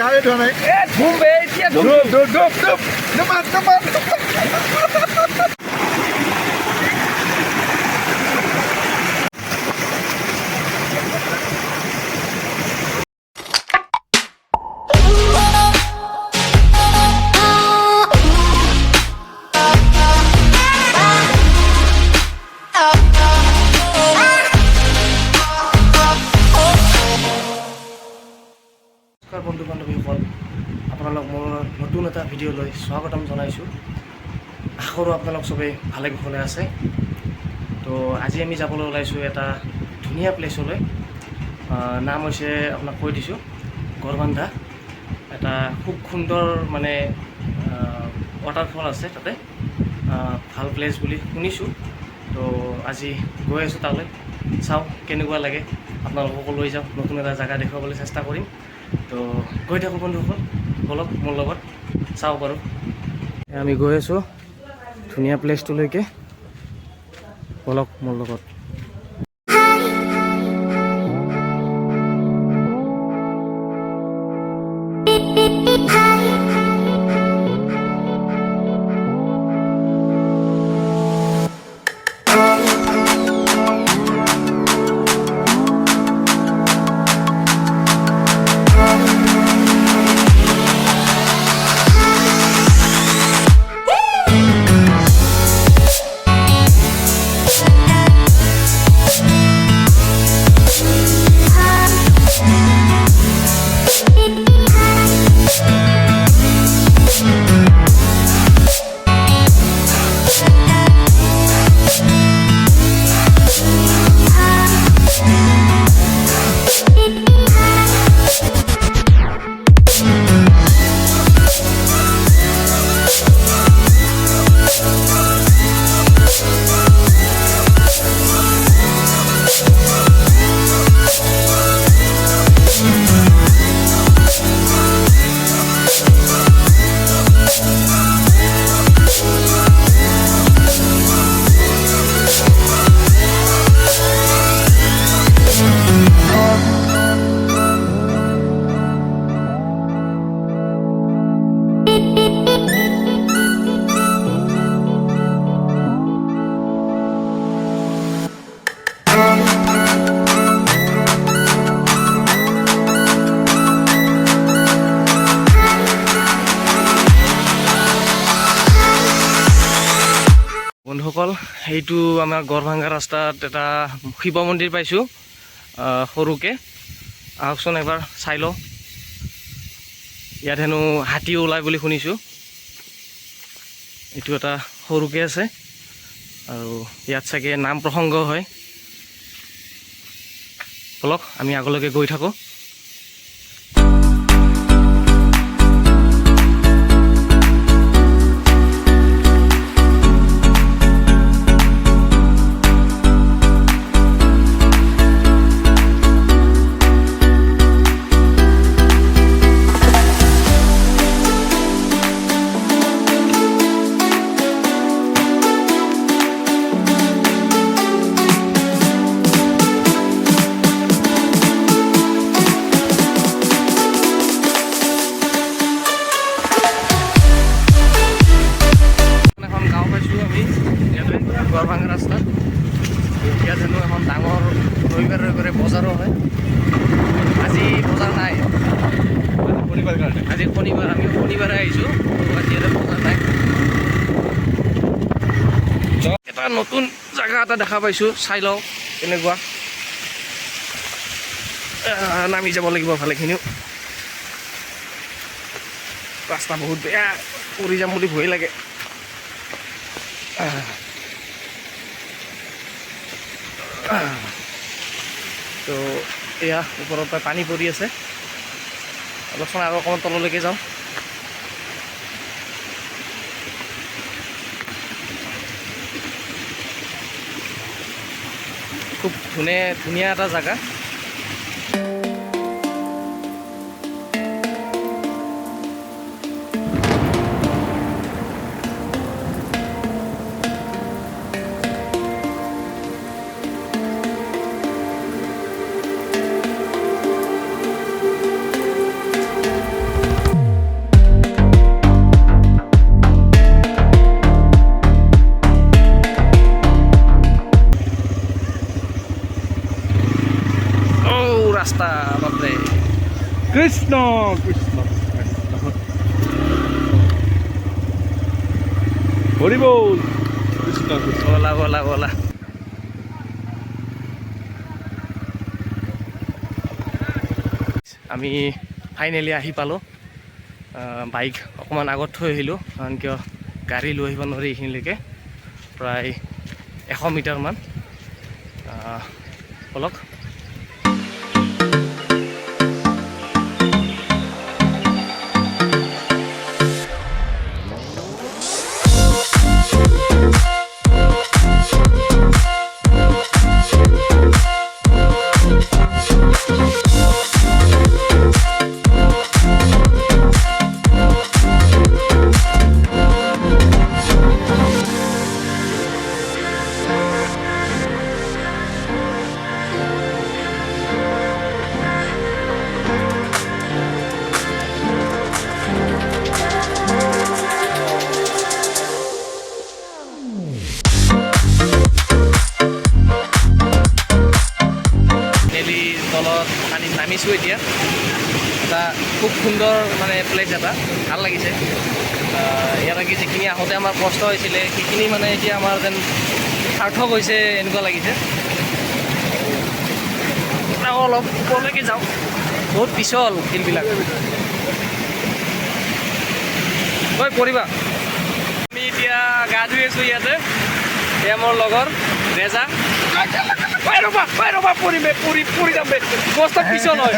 হাই ধোৱা নাই ধুম বে এতিয়া ধুম বন্ধু বান্ধৱীসকল আপোনালোক মোৰ নতুন এটা ভিডিঅ'লৈ স্বাগতম জনাইছোঁ। আশা কৰোঁ আপোনালোক চবেই ভালে কুশলে আছে। তো আজি আমি যাবলৈ ওলাইছোঁ এটা ধুনীয়া প্লেচলৈ। নাম হৈছে আপোনাক কৈ দিছোঁ, গড়বান্ধা। এটা খুব সুন্দৰ মানে ৱাটাৰফল আছে তাতে, ভাল প্লেচ বুলি শুনিছোঁ। তো আজি গৈ আছোঁ তালৈ, চাওঁ কেনেকুৱা লাগে। আপোনালোককো লৈ যাওঁ, নতুন এটা জেগা দেখুৱাবলৈ চেষ্টা কৰিম। তো গৈ থাকোঁ বন্ধুসকল, বলক মোৰ লগত চাওঁ বাৰু। আমি গৈ আছোঁ ধুনীয়া প্লেচটোলৈকে, বলক মোৰ লগত। বন্ধুসকল, এইটো আমাৰ গড়ভাঙ্গা ৰাস্তাত এটা শিৱ মন্দিৰ পাইছোঁ সৰুকৈ। আহকচোন এবাৰ চাই লওঁ। ইয়াত হেনো হাতী ওলায় বুলি শুনিছোঁ। এইটো এটা সৰুকৈ আছে আৰু ইয়াত চাগে নাম প্ৰসংগ হয়। বলক আমি আগলৈকে গৈ থাকোঁ। গড়ভাঙ্গা ৰাস্তাত ইয়াত হেনো এখন ডাঙৰ ৰবিবাৰে বজাৰো হয়। আজি বজাৰ নাই, শনিবাৰ কাৰণে। আজি শনিবাৰ, আমি শনিবাৰে আহিছোঁ, আজি ইয়াতে বজাৰ নাই। এটা নতুন জেগা এটা দেখা পাইছোঁ, চাই লওঁ কেনেকুৱা। নামি যাব লাগিব ভালেখিনিও, ৰাস্তা বহুত বেয়া, পৰি যাম বুলি ভয় লাগে। তো এয়া ওপৰৰ পৰা পানী পৰি আছে। অলপমান আৰু অকণমান তললৈকে যাওঁ। খুব ধুনীয়া এটা জেগা। কৃষ্ণ কৃষ্ণ হরি বল কৃষ্ণ কৃষ্ণ বলা বলা বলা আমি ফাইনেলি আহি পালোঁ বাইক অকণমান আগত থৈ আহিলোঁ কাৰণ কিয় গাড়ী লৈ আহিব নোৱাৰি এইখিনিলৈকে প্ৰায় 100 মিটাৰমান বলক তলত পানীত নামিছোঁ এতিয়া এটা খুব সুন্দৰ মানে প্লেচ এটা ভাল লাগিছে ইয়ালৈকে যিখিনি আহোঁতে আমাৰ কষ্ট হৈছিলে সেইখিনি মানে এতিয়া আমাৰ যেন সাৰ্থক হৈছে এনেকুৱা লাগিছে আৰু অলপ ওপৰলৈকে যাওঁ বহুত পিছল শিলবিলাক ঐ পৰিবা আমি এতিয়া গা ধুই আছোঁ ইয়াতে এয়া মোৰ লগৰ ৰেজা ৰ'বা পৰি যাম গছটো পিছল হয়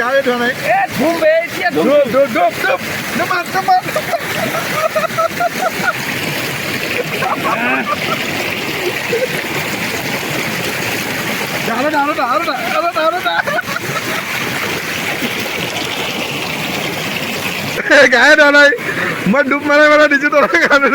গাড়ী ধোৱা নাই ধুম বে এতিয়া ধুম গায়ে ধোৱা নাই মই ডুব মাৰাই দিছোঁ তোৰ কাৰণে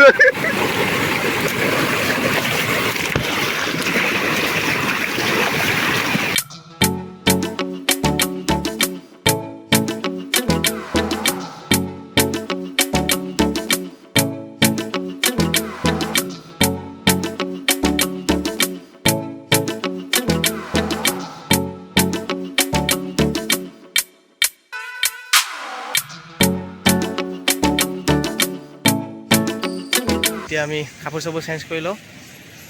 এতিয়া আমি কাপোৰ চাপোৰ চেঞ্জ কৰি লওঁ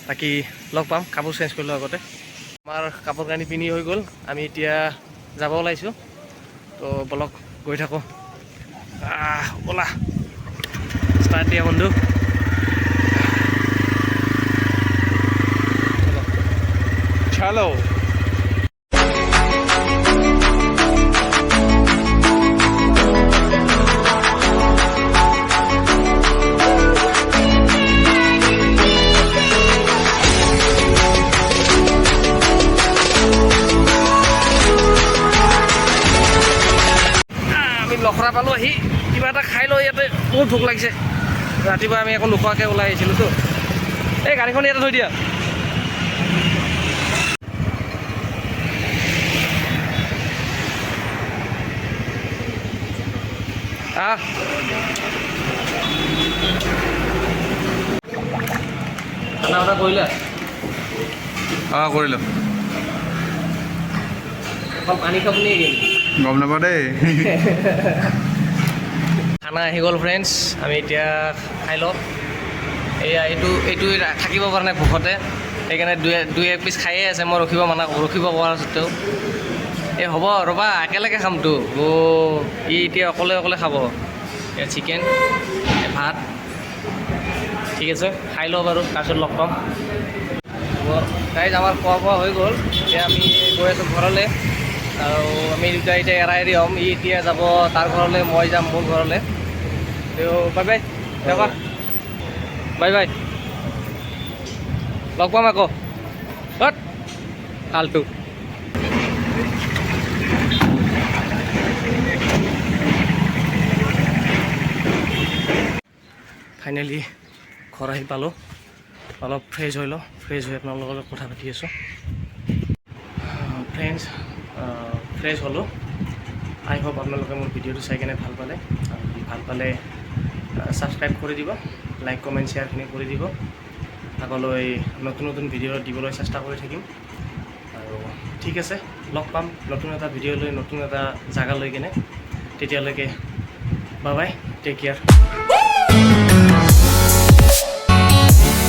বাকী লগ পাম কাপোৰ চেঞ্জ কৰি লওঁ আগতে আমাৰ কাপোৰ কানি পিন্ধি হৈ গ'ল আমি এতিয়া যাব ওলাইছোঁ তো বলক গৈ থাকোঁ ব'লা ষ্টাৰ্ট দিয়া বন্ধু চলো লখৰা পালোঁ আহি কিবা এটা খাই লৈ ইয়াতে বহুত ভোক লাগিছে ৰাতিপুৱা আমি একো নোখোৱাকৈ ওলাই আহিছিলোঁতো এই গাড়ীখন ইয়াতে থৈ দিয়া খানা অৰ্ডাৰ কৰিলা কৰিলোঁ অকল পানী খাবনি গম নাপাওঁ দেই খানা আহি গ'ল ফ্ৰেণ্ডছ আমি এতিয়া খাই লওঁ এয়া এইটো থাকিব পৰা নাই ভোকতে সেইকাৰণে দুই এক পিচ খায়ে আছে মই ৰখিব পৰা স্বত্তেও এই হ'ব ৰ'বা একেলগে খামতো ই এতিয়া অকলে খাব এয়া চিকেন ভাত ঠিক আছে খাই লওঁ বাৰু তাৰপিছত লগ পাম গাইজ আমাৰ খোৱা বোৱা হৈ গ'ল এতিয়া আমি গৈ আছোঁ ঘৰলৈ আৰু আমি দুটা এতিয়া এৰাই হ'ম ই এতিয়া যাব তাৰ ঘৰলৈ মই যাম মোৰ ঘৰলৈ তো বাই বাই যাবা বাই বাই লগ পাম আকৌ ফাল্টু ফাইনেলি ঘৰ আহি পালোঁ অলপ ফ্ৰেছ হৈ লওঁ ফ্ৰেছ হৈ আপোনালোকৰ লগত কথা পাতি আছোঁ ফ্ৰেণ্ডছ ফ্ৰেছ হ'লোঁ আই হোপ আপোনালোকে মোৰ ভিডিঅ'টো চাই কেনে ভাল পালে ভাল পালে ছাবস্ক্ৰাইব কৰি দিব লাইক কমেণ্ট শ্বেয়াৰখিনি কৰি দিব আগলৈ নতুন নতুন ভিডিঅ' দিবলৈ চেষ্টা কৰি থাকিম আৰু ঠিক আছে লগ পাম নতুন এটা ভিডিঅ' লৈ নতুন এটা জেগা লৈ কেনে তেতিয়ালৈকে বাই বাই টেক কেয়াৰ